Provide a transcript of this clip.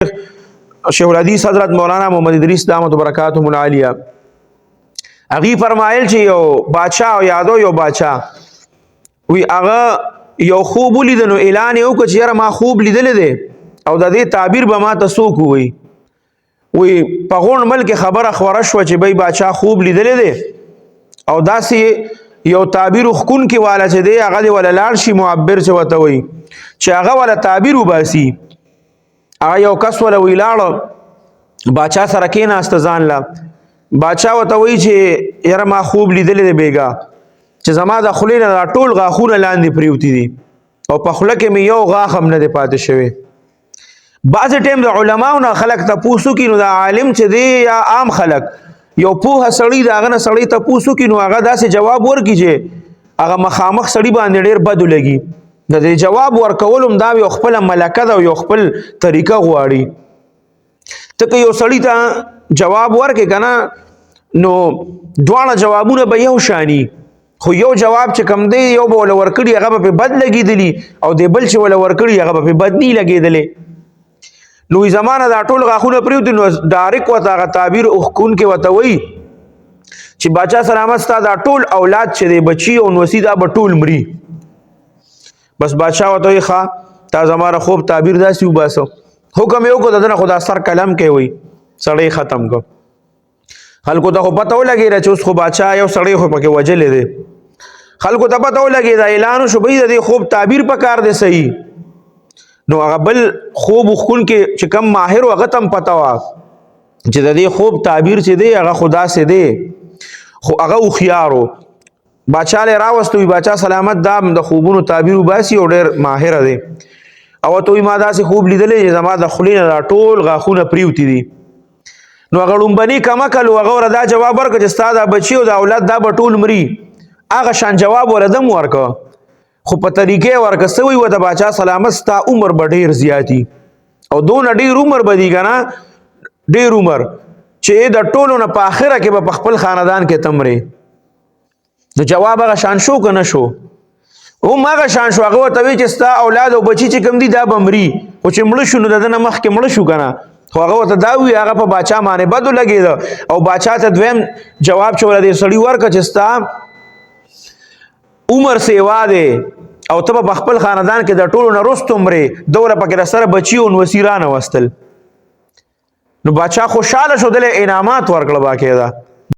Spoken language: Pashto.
شیخ الحدیث حضرت مولانا محمد ادریس دامت برکاتهم العالیہ هغه فرمایل چې یو بادشاہ او یادو یو بادشاہ وی هغه یو خوب ولید نو اعلان یو ک چې ما خوب لیدل دي او د دې تعبیر به ما تاسو کوی وی په غون ملک خبره خوره شو چې بای بادشاہ خوب لیدل دي او داسې یو تعبیر خکون کې والا چې دی هغه دی ولا لاړ شي معبر چې وته وي چې هغه ولا تعبیر وباسي هغه یو کس ولا ویلاړ بادشاہ سره کېناست ځان لا بادشاہ وته وی چې یاره ما خوب لیدل دی بیګا چې زما د خلینو دا ټول غاخونه لاندې پریوتی دي او په خله کې مې یو غاخ هم نه دی پاتې شوی بعض ټیم د علماو نه خلک تاسو کې نو د عالم چې دی یا عام خلک یو پوهه سړی دا غنه سړی تاسو کې نو هغه داسې جواب ورکړي چې هغه مخامخ سړی باندې ډیر بد لګي د دې جواب ورکولم دا یو خپل ملکه ده او یو خپل طریقه غواړي ته یو سړی ته جواب ورکې کنه نو دواړه جوابونه به یو شانی خو یو جواب چې کم دی یو به ول ورکړي هغه په بد لګیدلی او دی بل چې ول ورکړي هغه په بد نه لګیدلی نو زمانه دا ټول غاخونه پریوتی نو ډایرک وته هغه تعبیر اوخکون کې وته وی چې بادشاہ سلامت ستا دا ټول اولاد چې دی بچي او نوسی دا به ټول مري بس بادشاہ وته وی ښا تا زماره خوب تعبیر داسې وباسو حکم یو کو دنه خدا سر کلم کې وی سړی ختم کو خلکو ته پته ولګی چې اوس خو بادشاہ یو سړی خو پکې وجلې دی خلکو ته پته ولګی دا اعلان شو به د خوب تعبیر پکار دی صحیح نو هغه بل خوب خون کې چې کم ماهر او غتم پتا وا چې د دې خوب تعبیر چې دی هغه خدا سے دی خو هغه خيارو بادشاہ له راوستوي بادشاہ سلامت دام د خوبونو تعبیر وباسي او ډېر ماهر دی او ته ما داسې خوب لیدلې چې زما د خلینو ټول غاخونه پریوتی دي نو هغه لومبني کما کلو هغه وردا جواب ورک چې ستاده بچي او د اولاد دا بټول مري هغه شان جواب ولدم ورک خو په طریقې ورکسوي و د بادشاہ سلامت ستا عمر به ډیر زیاتی او دون ډیر عمر به دی کنه ډیر عمر چې د ټولو نه په اخره کې په خپل خاندان کې تمرې نو جواب هغه شان شو کنه شو او هغه شان شو هغه ته وی چې ستا اولاد او بچی چې کم دي دا بمري او چې مړ شو نو دنه مخ کې مړ شو کنه خو هغه ته دا وی هغه په بادشاہ باندې بدو لګید او بادشاہ ته دویم جواب چول دی سړی ورک چې ستا عمر سیوا دی او ته په خپل خاندان کې د ټولو نه رستمره دوره پکې سره بچیو نو وسیرانه وستل نو بادشاہ خوشاله شو دله انعامات ورکړه باکې دا